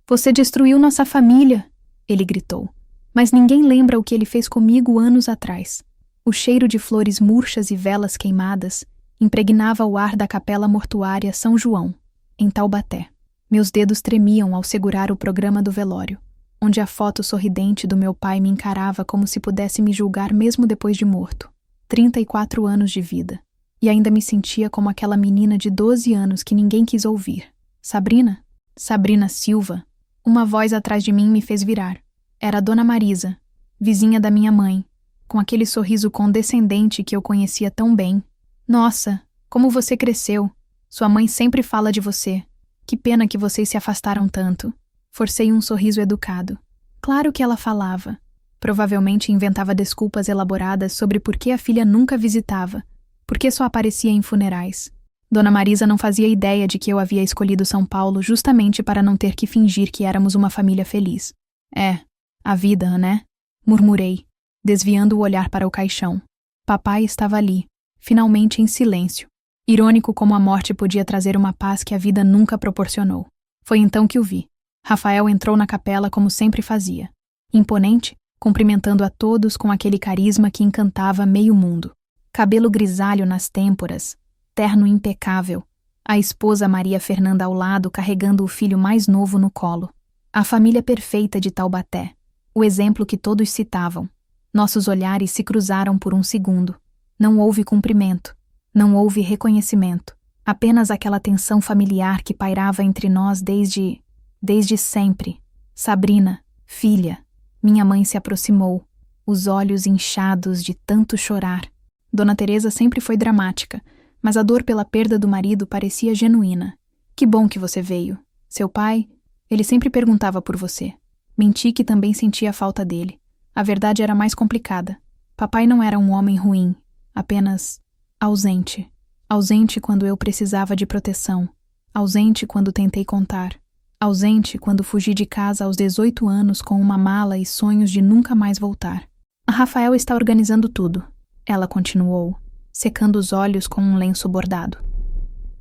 Você destruiu nossa família, ele gritou. Mas ninguém lembra o que ele fez comigo anos atrás. O cheiro de flores murchas e velas queimadas impregnava o ar da capela mortuária São João, em Taubaté. Meus dedos tremiam ao segurar o programa do velório, onde a foto sorridente do meu pai me encarava como se pudesse me julgar mesmo depois de morto. 34 anos de vida. E ainda me sentia como aquela menina de 12 anos que ninguém quis ouvir. Sabrina? Sabrina Silva. Uma voz atrás de mim me fez virar. Era a Dona Marisa, vizinha da minha mãe, com aquele sorriso condescendente que eu conhecia tão bem. Nossa, como você cresceu. Sua mãe sempre fala de você. Que pena que vocês se afastaram tanto. Forcei um sorriso educado. Claro que ela falava. Provavelmente inventava desculpas elaboradas sobre por que a filha nunca visitava, por que só aparecia em funerais. Dona Marisa não fazia ideia de que eu havia escolhido São Paulo justamente para não ter que fingir que éramos uma família feliz. É, a vida, né? Murmurei, desviando o olhar para o caixão. Papai estava ali, finalmente em silêncio. Irônico como a morte podia trazer uma paz que a vida nunca proporcionou. Foi então que o vi. Rafael entrou na capela como sempre fazia. Imponente, cumprimentando a todos com aquele carisma que encantava meio mundo. Cabelo grisalho nas têmporas, terno impecável, a esposa Maria Fernanda ao lado carregando o filho mais novo no colo. A família perfeita de Taubaté, o exemplo que todos citavam. Nossos olhares se cruzaram por um segundo. Não houve cumprimento, não houve reconhecimento, apenas aquela tensão familiar que pairava entre nós desde sempre. Sabrina, filha. Minha mãe se aproximou, os olhos inchados de tanto chorar. Dona Teresa sempre foi dramática, mas a dor pela perda do marido parecia genuína. Que bom que você veio. Seu pai, ele sempre perguntava por você. Menti que também sentia a falta dele. A verdade era mais complicada. Papai não era um homem ruim, apenas ausente. Ausente quando eu precisava de proteção. Ausente quando tentei contar. Ausente quando fugi de casa aos 18 anos com uma mala e sonhos de nunca mais voltar. A Rafael está organizando tudo. Ela continuou, secando os olhos com um lenço bordado.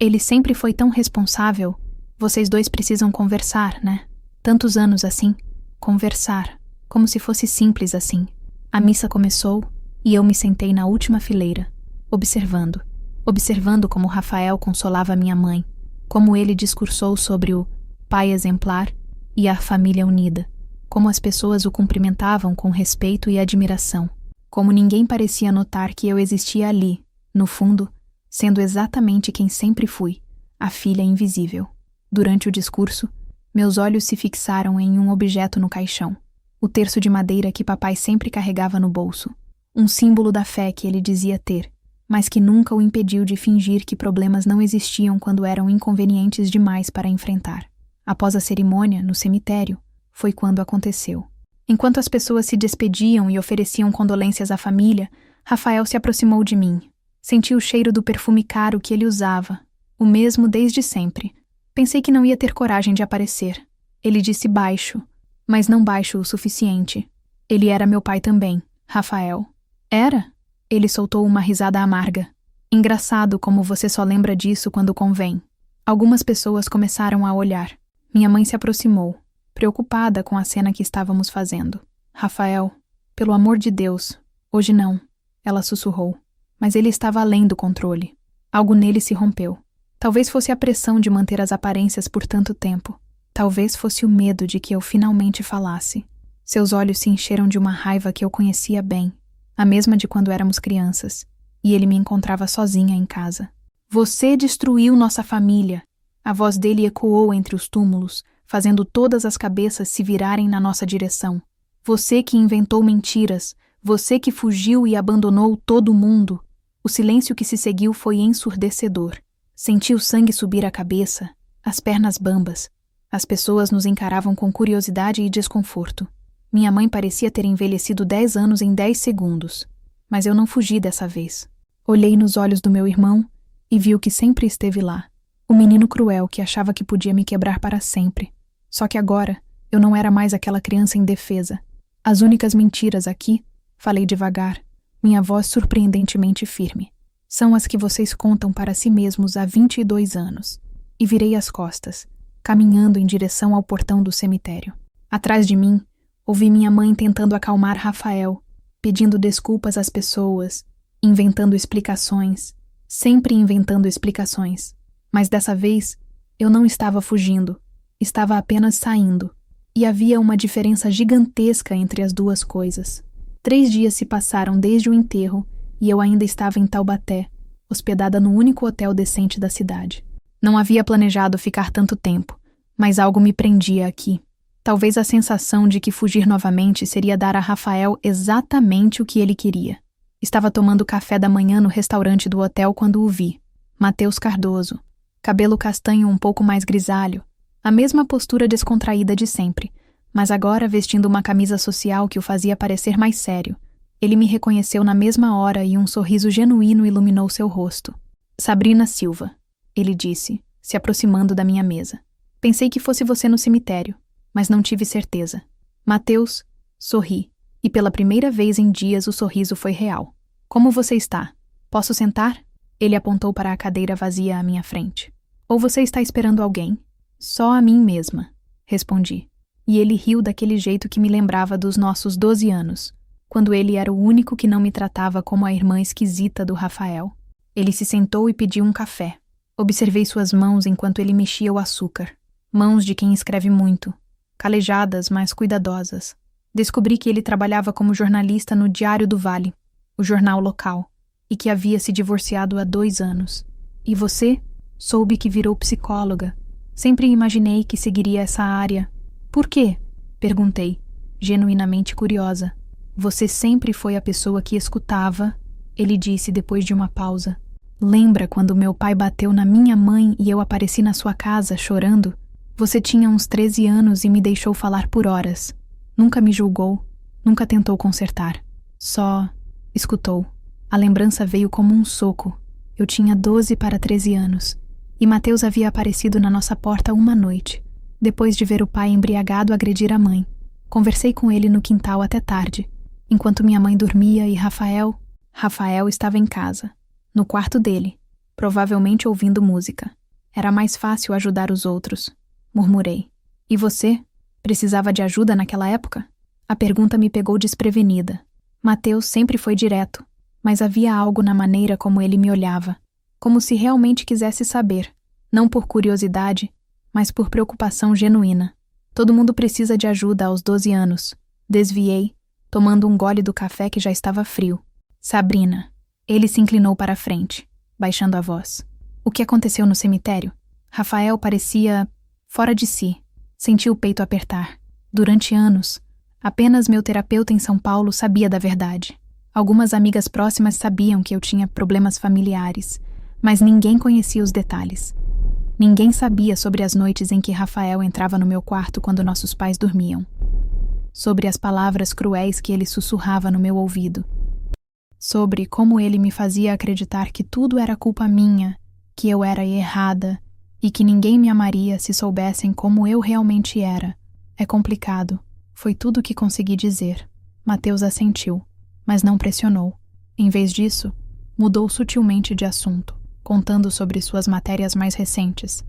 Ele sempre foi tão responsável. Vocês dois precisam conversar, né? Tantos anos assim. Conversar. Como se fosse simples assim. A missa começou e eu me sentei na última fileira, observando. Observando como Rafael consolava minha mãe. Como ele discursou sobre o pai exemplar e a família unida. Como as pessoas o cumprimentavam com respeito e admiração. Como ninguém parecia notar que eu existia ali, no fundo, sendo exatamente quem sempre fui, a filha invisível. Durante o discurso, meus olhos se fixaram em um objeto no caixão, o terço de madeira que papai sempre carregava no bolso, um símbolo da fé que ele dizia ter, mas que nunca o impediu de fingir que problemas não existiam quando eram inconvenientes demais para enfrentar. Após a cerimônia, no cemitério, foi quando aconteceu. Enquanto as pessoas se despediam e ofereciam condolências à família, Rafael se aproximou de mim. Senti o cheiro do perfume caro que ele usava, o mesmo desde sempre. Pensei que não ia ter coragem de aparecer. Ele disse baixo, mas não baixo o suficiente. Ele era meu pai também, Rafael. Era? Ele soltou uma risada amarga. Engraçado como você só lembra disso quando convém. Algumas pessoas começaram a olhar. Minha mãe se aproximou, preocupada com a cena que estávamos fazendo. Rafael, pelo amor de Deus, hoje não, ela sussurrou. Mas ele estava além do controle. Algo nele se rompeu. Talvez fosse a pressão de manter as aparências por tanto tempo. Talvez fosse o medo de que eu finalmente falasse. Seus olhos se encheram de uma raiva que eu conhecia bem, a mesma de quando éramos crianças, e ele me encontrava sozinha em casa. Você destruiu nossa família. A voz dele ecoou entre os túmulos, fazendo todas as cabeças se virarem na nossa direção. Você que inventou mentiras, você que fugiu e abandonou todo mundo. O silêncio que se seguiu foi ensurdecedor. Senti o sangue subir a cabeça, as pernas bambas. As pessoas nos encaravam com curiosidade e desconforto. Minha mãe parecia ter envelhecido 10 anos em 10 segundos. Mas eu não fugi dessa vez. Olhei nos olhos do meu irmão e vi o que sempre esteve lá. O menino cruel que achava que podia me quebrar para sempre. Só que agora, eu não era mais aquela criança indefesa. As únicas mentiras aqui, falei devagar, minha voz surpreendentemente firme, são as que vocês contam para si mesmos há 22 anos. E virei as costas. caminhando em direção ao portão do cemitério. Atrás de mim, ouvi minha mãe tentando acalmar Rafael, pedindo desculpas às pessoas, inventando explicações, sempre inventando explicações. Mas dessa vez, eu não estava fugindo, estava apenas saindo. E havia uma diferença gigantesca entre as duas coisas. 3 dias se passaram desde o enterro e eu ainda estava em Taubaté, hospedada no único hotel decente da cidade. Não havia planejado ficar tanto tempo, mas algo me prendia aqui. Talvez a sensação de que fugir novamente seria dar a Rafael exatamente o que ele queria. Estava tomando café da manhã no restaurante do hotel quando o vi. Matheus Cardoso. Cabelo castanho um pouco mais grisalho. A mesma postura descontraída de sempre, mas agora vestindo uma camisa social que o fazia parecer mais sério. Ele me reconheceu na mesma hora e um sorriso genuíno iluminou seu rosto. Sabrina Silva, ele disse, se aproximando da minha mesa. Pensei que fosse você no cemitério, mas não tive certeza. Matheus sorri, e pela primeira vez em dias o sorriso foi real. Como você está? Posso sentar? Ele apontou para a cadeira vazia à minha frente. Ou você está esperando alguém? Só a mim mesma, respondi. E ele riu daquele jeito que me lembrava dos nossos 12 anos, quando ele era o único que não me tratava como a irmã esquisita do Rafael. Ele se sentou e pediu um café. Observei suas mãos enquanto ele mexia o açúcar. Mãos de quem escreve muito. Calejadas, mas cuidadosas. Descobri que ele trabalhava como jornalista no Diário do Vale, o jornal local, e que havia se divorciado há 2 anos. E você? Soube que virou psicóloga. Sempre imaginei que seguiria essa área. Por quê? Perguntei, genuinamente curiosa. Você sempre foi a pessoa que escutava, ele disse depois de uma pausa. Lembra quando meu pai bateu na minha mãe e eu apareci na sua casa chorando? Você tinha uns 13 anos e me deixou falar por horas. Nunca me julgou, nunca tentou consertar. Só escutou. A lembrança veio como um soco. Eu tinha 12 para 13 anos. E Matheus havia aparecido na nossa porta uma noite, depois de ver o pai embriagado agredir a mãe. Conversei com ele no quintal até tarde, enquanto minha mãe dormia e Rafael estava em casa, no quarto dele, provavelmente ouvindo música. Era mais fácil ajudar os outros, murmurei. E você? Precisava de ajuda naquela época? A pergunta me pegou desprevenida. Matheus sempre foi direto, mas havia algo na maneira como ele me olhava, como se realmente quisesse saber, não por curiosidade, mas por preocupação genuína. Todo mundo precisa de ajuda aos 12 anos. Desviei, tomando um gole do café que já estava frio. Sabrina. Ele se inclinou para a frente, baixando a voz. O que aconteceu no cemitério? Rafael parecia fora de si. Senti o peito apertar. Durante anos, apenas meu terapeuta em São Paulo sabia da verdade. Algumas amigas próximas sabiam que eu tinha problemas familiares, mas ninguém conhecia os detalhes. Ninguém sabia sobre as noites em que Rafael entrava no meu quarto quando nossos pais dormiam. Sobre as palavras cruéis que ele sussurrava no meu ouvido. Sobre como ele me fazia acreditar que tudo era culpa minha, que eu era errada e que ninguém me amaria se soubessem como eu realmente era. É complicado. Foi tudo o que consegui dizer. Matheus assentiu, mas não pressionou. Em vez disso, mudou sutilmente de assunto, contando sobre suas matérias mais recentes,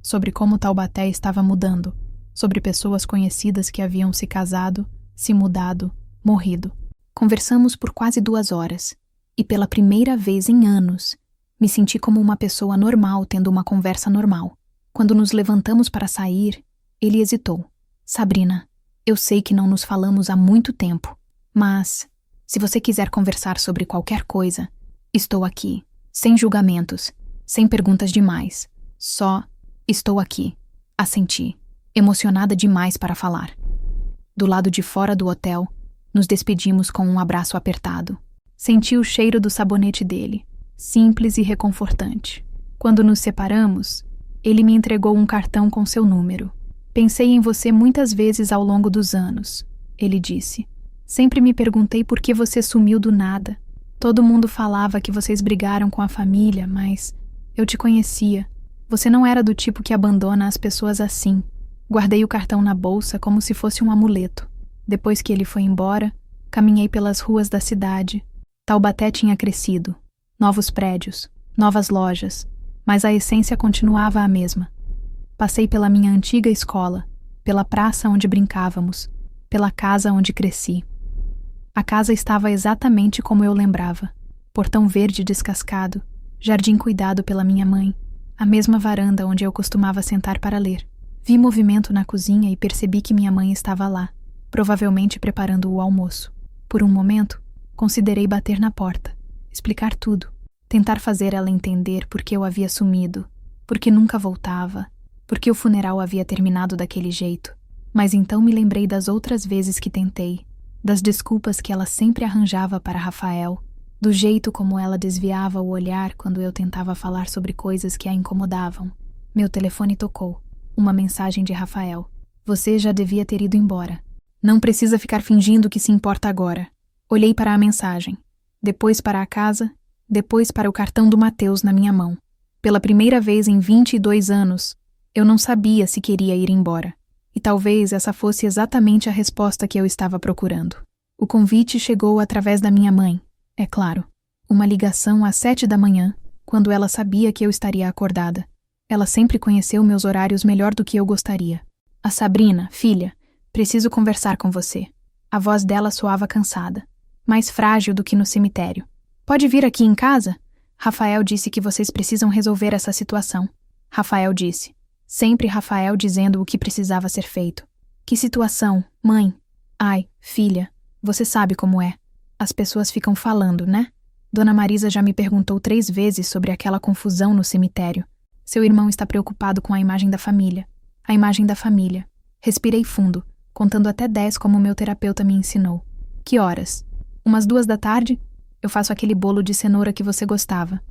sobre como Taubaté estava mudando, sobre pessoas conhecidas que haviam se casado, se mudado, morrido. Conversamos por quase 2 horas, e pela primeira vez em anos, me senti como uma pessoa normal tendo uma conversa normal. Quando nos levantamos para sair, ele hesitou. Sabrina, eu sei que não nos falamos há muito tempo, mas, se você quiser conversar sobre qualquer coisa, estou aqui. Sem julgamentos, sem perguntas demais. Só, estou aqui. Assenti, emocionada demais para falar. Do lado de fora do hotel, nos despedimos com um abraço apertado. Senti o cheiro do sabonete dele, simples e reconfortante. Quando nos separamos, ele me entregou um cartão com seu número. Pensei em você muitas vezes ao longo dos anos, ele disse. Sempre me perguntei por que você sumiu do nada. Todo mundo falava que vocês brigaram com a família, mas eu te conhecia. Você não era do tipo que abandona as pessoas assim. Guardei o cartão na bolsa como se fosse um amuleto. Depois que ele foi embora, caminhei pelas ruas da cidade. Taubaté tinha crescido. Novos prédios, novas lojas, mas a essência continuava a mesma. Passei pela minha antiga escola, pela praça onde brincávamos, pela casa onde cresci. A casa estava exatamente como eu lembrava. Portão verde descascado, jardim cuidado pela minha mãe, a mesma varanda onde eu costumava sentar para ler. Vi movimento na cozinha e percebi que minha mãe estava lá, provavelmente preparando o almoço. Por um momento, considerei bater na porta, explicar tudo, tentar fazer ela entender por que eu havia sumido, por que nunca voltava, por que o funeral havia terminado daquele jeito. Mas então me lembrei das outras vezes que tentei, das desculpas que ela sempre arranjava para Rafael, do jeito como ela desviava o olhar quando eu tentava falar sobre coisas que a incomodavam. Meu telefone tocou. Uma mensagem de Rafael. Você já devia ter ido embora. Não precisa ficar fingindo que se importa agora. Olhei para a mensagem, depois para a casa, depois para o cartão do Mateus na minha mão. Pela primeira vez em 22 anos, eu não sabia se queria ir embora. E talvez essa fosse exatamente a resposta que eu estava procurando. O convite chegou através da minha mãe, é claro. Uma ligação às 7 da manhã, quando ela sabia que eu estaria acordada. Ela sempre conheceu meus horários melhor do que eu gostaria. A Sabrina, filha, preciso conversar com você. A voz dela soava cansada, mais frágil do que no cemitério. Pode vir aqui em casa? Rafael disse que vocês precisam resolver essa situação. Rafael disse. Sempre Rafael dizendo o que precisava ser feito. Que situação, mãe? Ai, filha, você sabe como é. As pessoas ficam falando, né? Dona Marisa já me perguntou 3 vezes sobre aquela confusão no cemitério. Seu irmão está preocupado com a imagem da família. A imagem da família. Respirei fundo, contando até 10 como meu terapeuta me ensinou. Que horas? Umas 2 da tarde? Eu faço aquele bolo de cenoura que você gostava.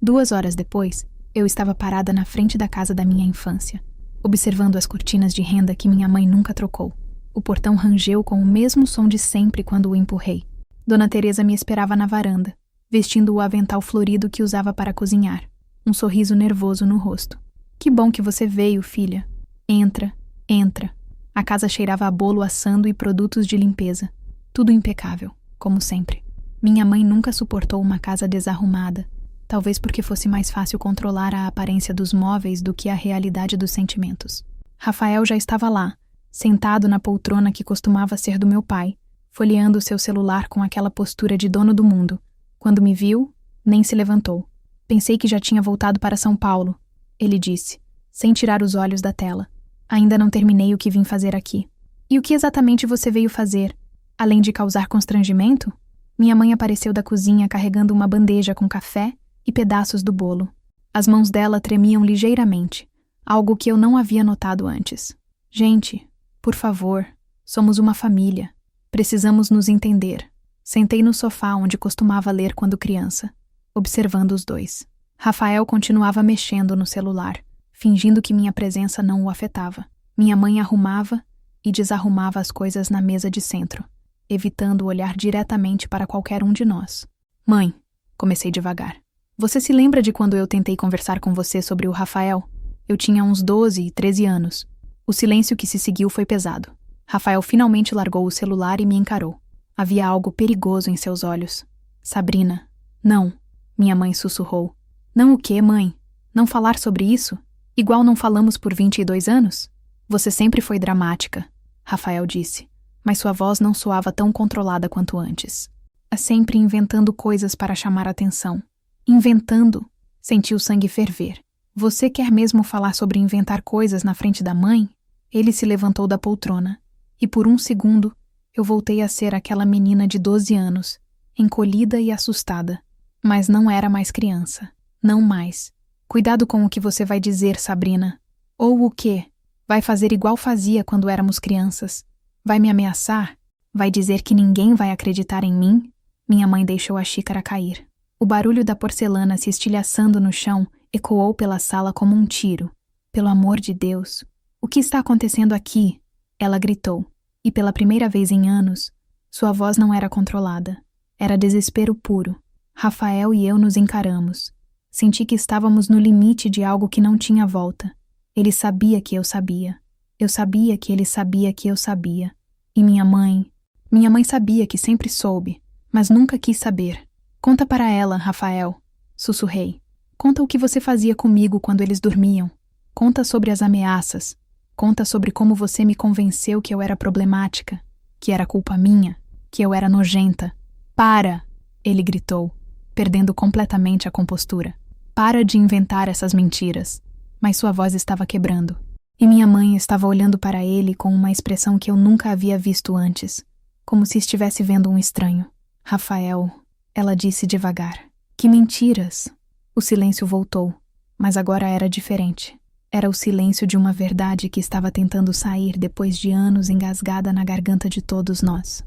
2 horas depois, eu estava parada na frente da casa da minha infância, observando as cortinas de renda que minha mãe nunca trocou. O portão rangeu com o mesmo som de sempre quando o empurrei. Dona Teresa me esperava na varanda, vestindo o avental florido que usava para cozinhar, um sorriso nervoso no rosto. Que bom que você veio, filha. Entra, entra. A casa cheirava a bolo assando e produtos de limpeza. Tudo impecável, como sempre. Minha mãe nunca suportou uma casa desarrumada, talvez porque fosse mais fácil controlar a aparência dos móveis do que a realidade dos sentimentos. Rafael já estava lá, sentado na poltrona que costumava ser do meu pai, folheando seu celular com aquela postura de dono do mundo. Quando me viu, nem se levantou. Pensei que já tinha voltado para São Paulo, ele disse, sem tirar os olhos da tela. Ainda não terminei o que vim fazer aqui. E o que exatamente você veio fazer, além de causar constrangimento? Minha mãe apareceu da cozinha carregando uma bandeja com café e pedaços do bolo. As mãos dela tremiam ligeiramente, algo que eu não havia notado antes. Gente, por favor, somos uma família. Precisamos nos entender. Sentei no sofá onde costumava ler quando criança, observando os dois. Rafael continuava mexendo no celular, fingindo que minha presença não o afetava. Minha mãe arrumava e desarrumava as coisas na mesa de centro, evitando olhar diretamente para qualquer um de nós. Mãe, comecei devagar. Você se lembra de quando eu tentei conversar com você sobre o Rafael? Eu tinha uns 12, 13 anos. O silêncio que se seguiu foi pesado. Rafael finalmente largou o celular e me encarou. Havia algo perigoso em seus olhos. Sabrina. Não, minha mãe sussurrou. Não o quê, mãe? Não falar sobre isso? Igual não falamos por 22 anos? Você sempre foi dramática, Rafael disse, mas sua voz não soava tão controlada quanto antes. Sempre inventando coisas para chamar atenção. Inventando. Senti o sangue ferver. Você quer mesmo falar sobre inventar coisas na frente da mãe? Ele se levantou da poltrona, e por um segundo eu voltei a ser aquela menina de 12 anos, encolhida e assustada. Mas não era mais criança. Não mais. Cuidado com o que você vai dizer, Sabrina. Ou o quê? Vai fazer igual fazia quando éramos crianças? Vai me ameaçar? Vai dizer que ninguém vai acreditar em mim? Minha mãe deixou a xícara cair. O barulho da porcelana se estilhaçando no chão ecoou pela sala como um tiro. Pelo amor de Deus! O que está acontecendo aqui? Ela gritou. E pela primeira vez em anos, sua voz não era controlada. Era desespero puro. Rafael e eu nos encaramos. Senti que estávamos no limite de algo que não tinha volta. Ele sabia que eu sabia. Eu sabia que ele sabia que eu sabia. E minha mãe sabia que sempre soube, mas nunca quis saber. Conta para ela, Rafael, sussurrei. Conta o que você fazia comigo quando eles dormiam. Conta sobre as ameaças. Conta sobre como você me convenceu que eu era problemática, que era culpa minha, que eu era nojenta. Para! Ele gritou, perdendo completamente a compostura. Para de inventar essas mentiras. Mas sua voz estava quebrando. E minha mãe estava olhando para ele com uma expressão que eu nunca havia visto antes, como se estivesse vendo um estranho. Rafael, ela disse devagar. Que mentiras! O silêncio voltou, mas agora era diferente. Era o silêncio de uma verdade que estava tentando sair depois de anos engasgada na garganta de todos nós.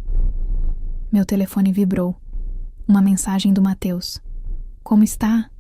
Meu telefone vibrou. Uma mensagem do Matheus. Como está?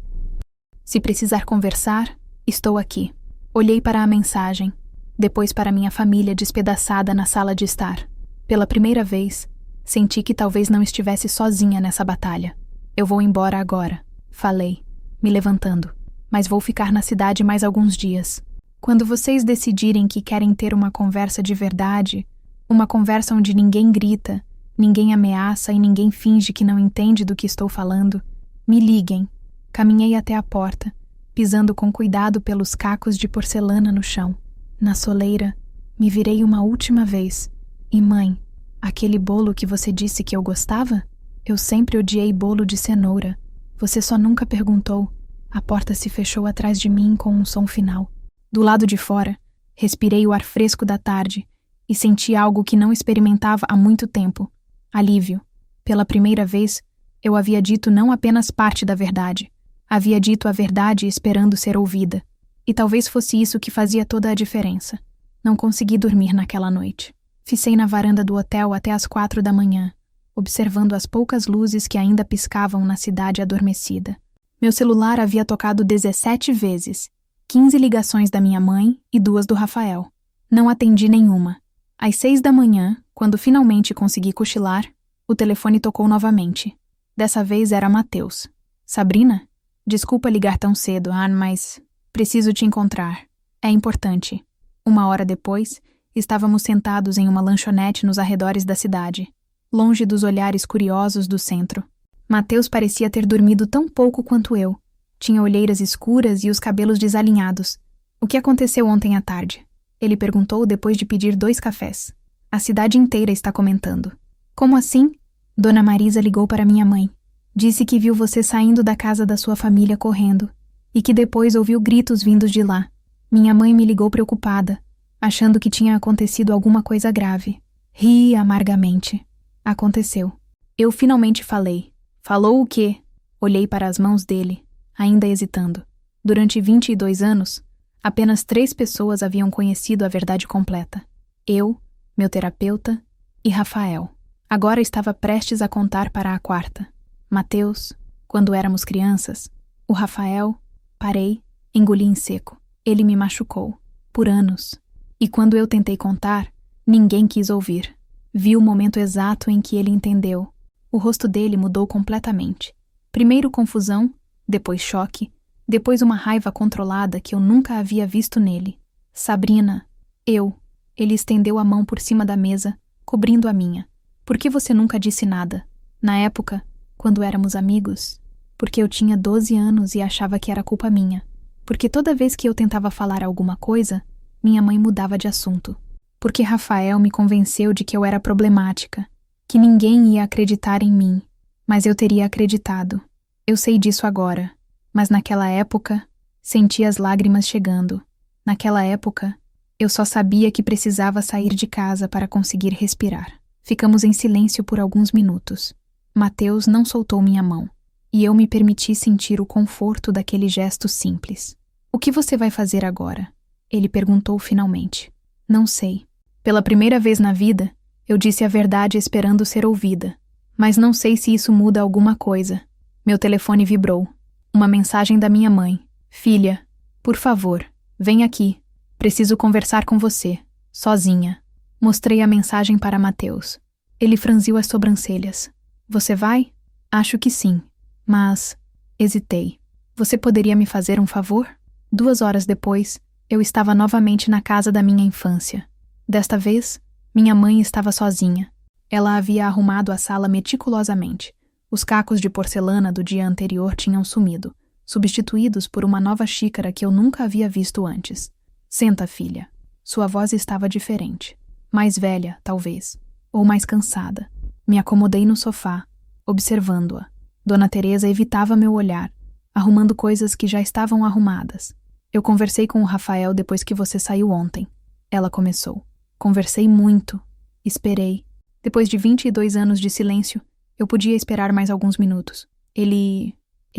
Se precisar conversar, estou aqui. Olhei para a mensagem, depois para minha família despedaçada na sala de estar. Pela primeira vez, senti que talvez não estivesse sozinha nessa batalha. Eu vou embora agora, falei, me levantando, mas vou ficar na cidade mais alguns dias. Quando vocês decidirem que querem ter uma conversa de verdade, uma conversa onde ninguém grita, ninguém ameaça e ninguém finge que não entende do que estou falando, me liguem. Caminhei até a porta, pisando com cuidado pelos cacos de porcelana no chão. Na soleira, me virei uma última vez. E mãe, aquele bolo que você disse que eu gostava? Eu sempre odiei bolo de cenoura. Você só nunca perguntou. A porta se fechou atrás de mim com um som final. Do lado de fora, respirei o ar fresco da tarde e senti algo que não experimentava há muito tempo. Alívio. Pela primeira vez, eu havia dito não apenas parte da verdade. Havia dito a verdade esperando ser ouvida. E talvez fosse isso que fazia toda a diferença. Não consegui dormir naquela noite. Ficei na varanda do hotel até as 4 da manhã, observando as poucas luzes que ainda piscavam na cidade adormecida. Meu celular havia tocado 17 vezes, 15 ligações da minha mãe e 2 do Rafael. Não atendi nenhuma. Às 6 da manhã, quando finalmente consegui cochilar, o telefone tocou novamente. Dessa vez era Matheus. Sabrina? Desculpa ligar tão cedo, Anne, mas preciso te encontrar. É importante. 1 hora depois, estávamos sentados em uma lanchonete nos arredores da cidade, longe dos olhares curiosos do centro. Matheus parecia ter dormido tão pouco quanto eu. Tinha olheiras escuras e os cabelos desalinhados. O que aconteceu ontem à tarde? Ele perguntou depois de pedir 2 cafés. A cidade inteira está comentando. Como assim? Dona Marisa ligou para minha mãe. Disse que viu você saindo da casa da sua família correndo e que depois ouviu gritos vindos de lá. Minha mãe me ligou preocupada, achando que tinha acontecido alguma coisa grave. Ri amargamente. Aconteceu. Eu finalmente falei. Falou o quê? Olhei para as mãos dele, ainda hesitando. Durante 22 anos, apenas 3 pessoas haviam conhecido a verdade completa. Eu, meu terapeuta e Rafael. Agora estava prestes a contar para a 4ª. Matheus, quando éramos crianças. O Rafael, parei, engoli em seco. Ele me machucou, por anos. E quando eu tentei contar, ninguém quis ouvir. Vi o momento exato em que ele entendeu. O rosto dele mudou completamente. Primeiro confusão, depois choque, depois uma raiva controlada que eu nunca havia visto nele. Sabrina, eu. Ele estendeu a mão por cima da mesa, cobrindo a minha. Por que você nunca disse nada? Na época, quando éramos amigos, porque eu tinha 12 anos e achava que era culpa minha. Porque toda vez que eu tentava falar alguma coisa, minha mãe mudava de assunto. Porque Rafael me convenceu de que eu era problemática, que ninguém ia acreditar em mim, mas eu teria acreditado. Eu sei disso agora, mas naquela época, senti as lágrimas chegando. Naquela época, eu só sabia que precisava sair de casa para conseguir respirar. Ficamos em silêncio por alguns minutos. Matheus não soltou minha mão, e eu me permiti sentir o conforto daquele gesto simples. O que você vai fazer agora? Ele perguntou finalmente. Não sei. Pela primeira vez na vida, eu disse a verdade esperando ser ouvida, mas não sei se isso muda alguma coisa. Meu telefone vibrou. Uma mensagem da minha mãe. Filha, por favor, vem aqui. Preciso conversar com você, sozinha. Mostrei a mensagem para Matheus. Ele franziu as sobrancelhas. Você vai? Acho que sim, mas... Hesitei. Você poderia me fazer um favor? 2 horas depois, eu estava novamente na casa da minha infância. Desta vez, minha mãe estava sozinha. Ela havia arrumado a sala meticulosamente. Os cacos de porcelana do dia anterior tinham sumido, substituídos por uma nova xícara que eu nunca havia visto antes. Senta, filha. Sua voz estava diferente. Mais velha, talvez. Ou mais cansada. Me acomodei no sofá, observando-a. Dona Teresa evitava meu olhar, arrumando coisas que já estavam arrumadas. Eu conversei com o Rafael depois que você saiu ontem. Ela começou. Conversei muito. Esperei. Depois de 22 anos de silêncio, eu podia esperar mais alguns minutos. Ele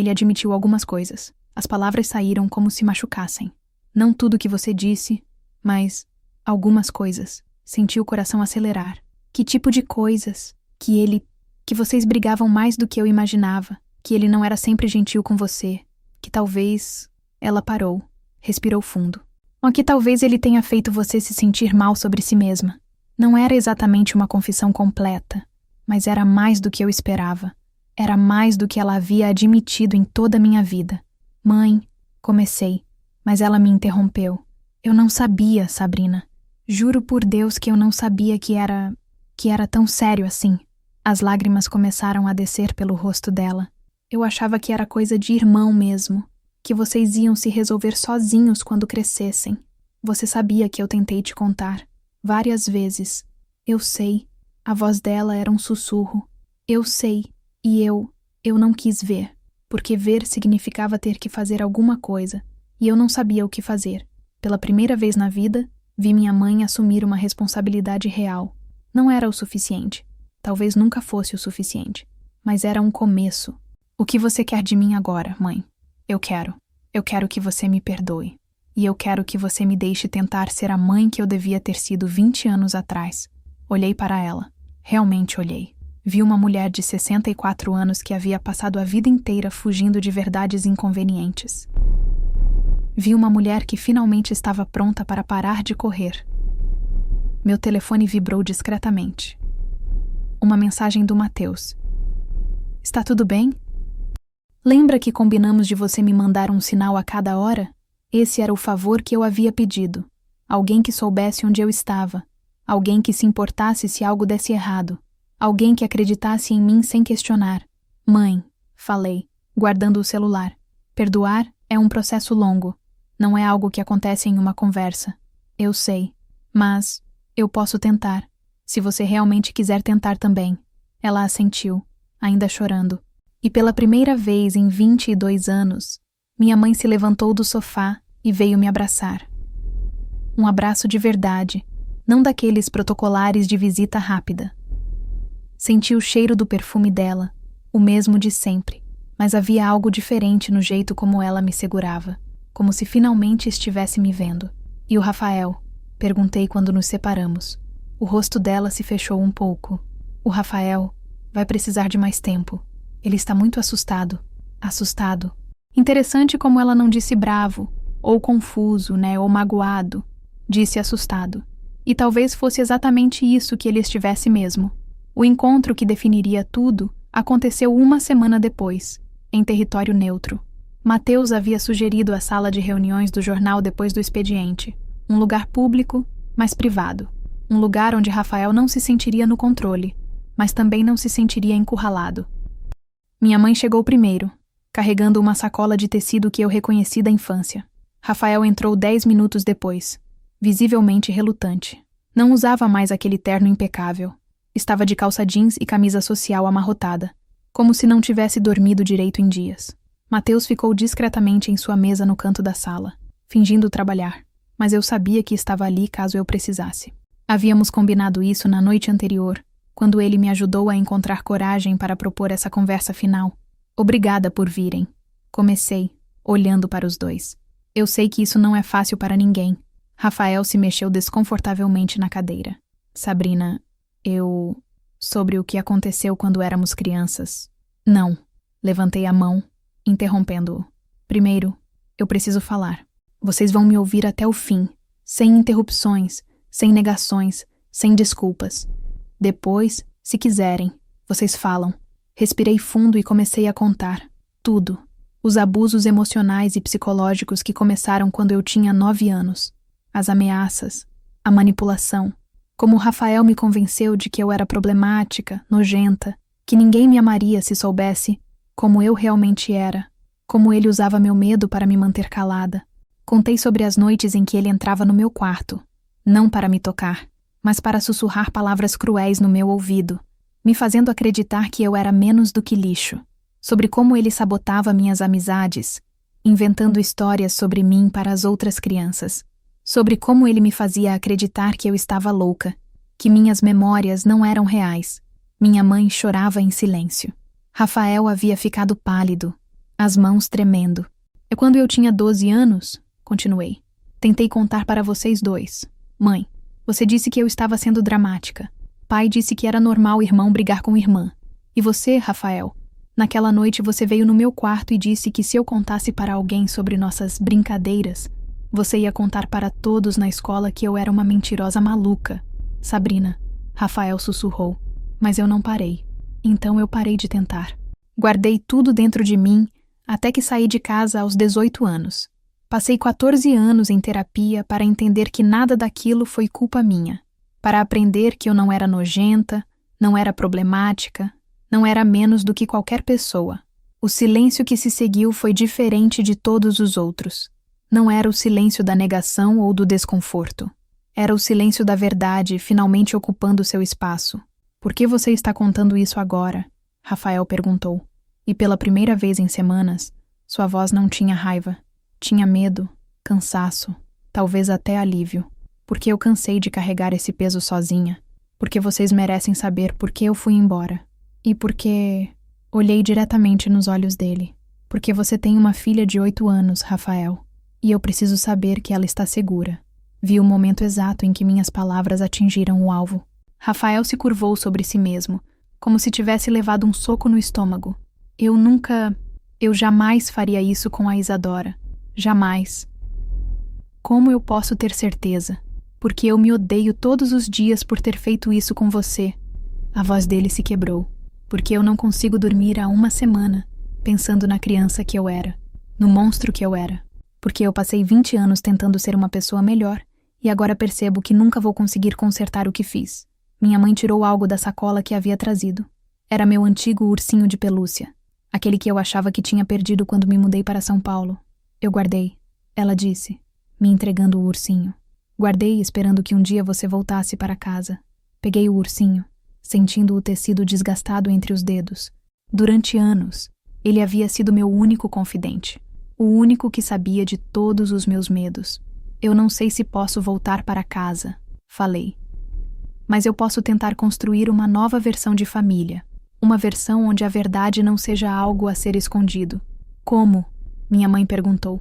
admitiu algumas coisas. As palavras saíram como se machucassem. Não tudo o que você disse, mas algumas coisas. Senti o coração acelerar. Que tipo de coisas? Que vocês brigavam mais do que eu imaginava. Que ele não era sempre gentil com você. Que talvez... Ela parou. Respirou fundo. Ou que talvez ele tenha feito você se sentir mal sobre si mesma. Não era exatamente uma confissão completa, mas era mais do que eu esperava. Era mais do que ela havia admitido em toda a minha vida. Mãe, comecei, mas ela me interrompeu. Eu não sabia, Sabrina. Juro por Deus que eu não sabia que era tão sério assim. As lágrimas começaram a descer pelo rosto dela. Eu achava que era coisa de irmão mesmo, que vocês iam se resolver sozinhos quando crescessem. Você sabia que eu tentei te contar. Várias vezes. Eu sei. A voz dela era um sussurro. Eu sei. E eu não quis ver. Porque ver significava ter que fazer alguma coisa. E eu não sabia o que fazer. Pela primeira vez na vida, vi minha mãe assumir uma responsabilidade real. Não era o suficiente. Talvez nunca fosse o suficiente. Mas era um começo. O que você quer de mim agora, mãe? Eu quero que você me perdoe. E eu quero que você me deixe tentar ser a mãe que eu devia ter sido 20 anos atrás. Olhei para ela. Realmente olhei. Vi uma mulher de 64 anos que havia passado a vida inteira fugindo de verdades inconvenientes. Vi uma mulher que finalmente estava pronta para parar de correr. Meu telefone vibrou discretamente. Uma mensagem do Mateus. Está tudo bem? Lembra que combinamos de você me mandar um sinal a cada hora? Esse era o favor que eu havia pedido. Alguém que soubesse onde eu estava. Alguém que se importasse se algo desse errado. Alguém que acreditasse em mim sem questionar. Mãe, falei, guardando o celular. Perdoar é um processo longo. Não é algo que acontece em uma conversa. Eu sei. Mas eu posso tentar. Se você realmente quiser tentar também. Ela assentiu, ainda chorando. E pela primeira vez em 22 anos, minha mãe se levantou do sofá e veio me abraçar. Um abraço de verdade, não daqueles protocolares de visita rápida. Senti o cheiro do perfume dela, o mesmo de sempre, mas havia algo diferente no jeito como ela me segurava, como se finalmente estivesse me vendo. E o Rafael? Perguntei quando nos separamos. O rosto dela se fechou um pouco. O Rafael vai precisar de mais tempo. Ele está muito assustado. Assustado. Interessante como ela não disse bravo, ou confuso, ou magoado. Disse assustado. E talvez fosse exatamente isso que ele estivesse mesmo. O encontro que definiria tudo aconteceu uma semana depois, em território neutro. Mateus havia sugerido a sala de reuniões do jornal depois do expediente. Um lugar público, mas privado. Um lugar onde Rafael não se sentiria no controle, mas também não se sentiria encurralado. Minha mãe chegou primeiro, carregando uma sacola de tecido que eu reconheci da infância. Rafael entrou 10 minutos depois, visivelmente relutante. Não usava mais aquele terno impecável. Estava de calça jeans e camisa social amarrotada, como se não tivesse dormido direito em dias. Mateus ficou discretamente em sua mesa no canto da sala, fingindo trabalhar, mas eu sabia que estava ali caso eu precisasse. Havíamos combinado isso na noite anterior, quando ele me ajudou a encontrar coragem para propor essa conversa final. Obrigada por virem. Comecei, olhando para os dois. Eu sei que isso não é fácil para ninguém. Rafael se mexeu desconfortavelmente na cadeira. Sabrina, sobre o que aconteceu quando éramos crianças. Não. Levantei a mão, interrompendo-o. Primeiro, eu preciso falar. Vocês vão me ouvir até o fim, sem interrupções, sem negações, sem desculpas. Depois, se quiserem, vocês falam. Respirei fundo e comecei a contar. Tudo. Os abusos emocionais e psicológicos que começaram quando eu tinha 9 anos. As ameaças. A manipulação. Como o Rafael me convenceu de que eu era problemática, nojenta, que ninguém me amaria se soubesse como eu realmente era. Como ele usava meu medo para me manter calada. Contei sobre as noites em que ele entrava no meu quarto, não para me tocar, mas para sussurrar palavras cruéis no meu ouvido, me fazendo acreditar que eu era menos do que lixo. Sobre como ele sabotava minhas amizades, inventando histórias sobre mim para as outras crianças. Sobre como ele me fazia acreditar que eu estava louca, que minhas memórias não eram reais. Minha mãe chorava em silêncio. Rafael havia ficado pálido, as mãos tremendo. E quando eu tinha 12 anos, continuei, tentei contar para vocês dois. Mãe, você disse que eu estava sendo dramática. Pai disse que era normal irmão brigar com irmã. E você, Rafael, naquela noite você veio no meu quarto e disse que se eu contasse para alguém sobre nossas brincadeiras, você ia contar para todos na escola que eu era uma mentirosa maluca. Sabrina, Rafael sussurrou, mas eu não parei. Então eu parei de tentar. Guardei tudo dentro de mim até que saí de casa aos 18 anos. Passei 14 anos em terapia para entender que nada daquilo foi culpa minha. Para aprender que eu não era nojenta, não era problemática, não era menos do que qualquer pessoa. O silêncio que se seguiu foi diferente de todos os outros. Não era o silêncio da negação ou do desconforto. Era o silêncio da verdade finalmente ocupando seu espaço. Por que você está contando isso agora? Rafael perguntou. E pela primeira vez em semanas, sua voz não tinha raiva. Tinha medo, cansaço, talvez até alívio. Porque eu cansei de carregar esse peso sozinha. Porque vocês merecem saber por que eu fui embora. E porque... Olhei diretamente nos olhos dele. Porque você tem uma filha de 8 anos, Rafael. E eu preciso saber que ela está segura. Vi o momento exato em que minhas palavras atingiram o alvo. Rafael se curvou sobre si mesmo, como se tivesse levado um soco no estômago. Eu jamais faria isso com a Isadora. Jamais. Como eu posso ter certeza? Porque eu me odeio todos os dias por ter feito isso com você. A voz dele se quebrou. Porque eu não consigo dormir há 1 semana, pensando na criança que eu era, no monstro que eu era. Porque eu passei 20 anos tentando ser uma pessoa melhor, e agora percebo que nunca vou conseguir consertar o que fiz. Minha mãe tirou algo da sacola que havia trazido. Era meu antigo ursinho de pelúcia, aquele que eu achava que tinha perdido quando me mudei para São Paulo. Eu guardei, ela disse, me entregando o ursinho. Guardei esperando que um dia você voltasse para casa. Peguei o ursinho, sentindo o tecido desgastado entre os dedos. Durante anos, ele havia sido meu único confidente, o único que sabia de todos os meus medos. Eu não sei se posso voltar para casa, falei. Mas eu posso tentar construir uma nova versão de família, uma versão onde a verdade não seja algo a ser escondido. Como? Minha mãe perguntou.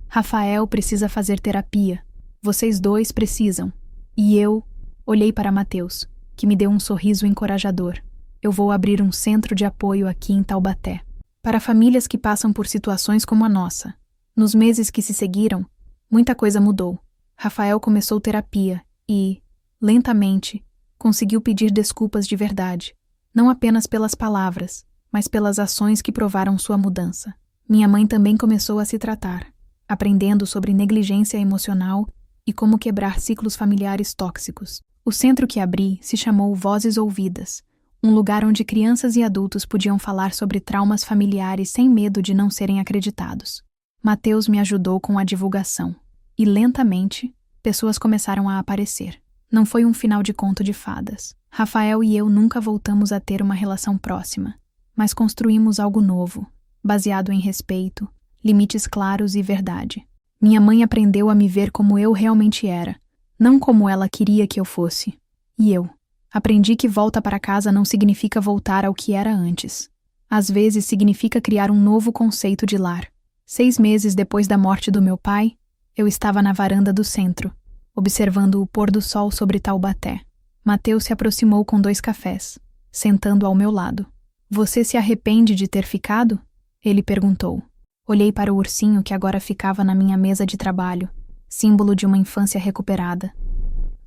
Rafael precisa fazer terapia. Vocês dois precisam. E eu olhei para Mateus, que me deu um sorriso encorajador. Eu vou abrir um centro de apoio aqui em Taubaté, para famílias que passam por situações como a nossa. Nos meses que se seguiram, muita coisa mudou. Rafael começou terapia e, lentamente, conseguiu pedir desculpas de verdade, não apenas pelas palavras, mas pelas ações que provaram sua mudança. Minha mãe também começou a se tratar, aprendendo sobre negligência emocional e como quebrar ciclos familiares tóxicos. O centro que abri se chamou Vozes Ouvidas, um lugar onde crianças e adultos podiam falar sobre traumas familiares sem medo de não serem acreditados. Mateus me ajudou com a divulgação, e lentamente, pessoas começaram a aparecer. Não foi um final de conto de fadas. Rafael e eu nunca voltamos a ter uma relação próxima, mas construímos algo novo, baseado em respeito, limites claros e verdade. Minha mãe aprendeu a me ver como eu realmente era, não como ela queria que eu fosse. E eu aprendi que volta para casa não significa voltar ao que era antes. Às vezes significa criar um novo conceito de lar. 6 meses depois da morte do meu pai, eu estava na varanda do centro, observando o pôr do sol sobre Taubaté. Mateus se aproximou com 2 cafés, sentando ao meu lado. Você se arrepende de ter ficado? Ele perguntou. Olhei para o ursinho que agora ficava na minha mesa de trabalho, símbolo de uma infância recuperada.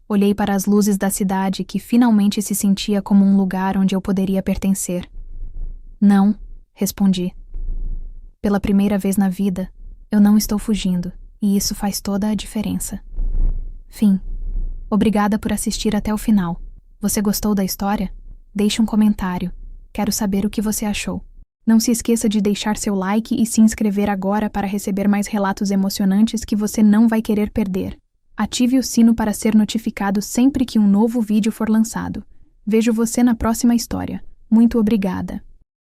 Olhei para as luzes da cidade que finalmente se sentia como um lugar onde eu poderia pertencer. Não, respondi. Pela primeira vez na vida, eu não estou fugindo, e isso faz toda a diferença. Fim. Obrigada por assistir até o final. Você gostou da história? Deixe um comentário. Quero saber o que você achou. Não se esqueça de deixar seu like e se inscrever agora para receber mais relatos emocionantes que você não vai querer perder. Ative o sino para ser notificado sempre que um novo vídeo for lançado. Vejo você na próxima história. Muito obrigada.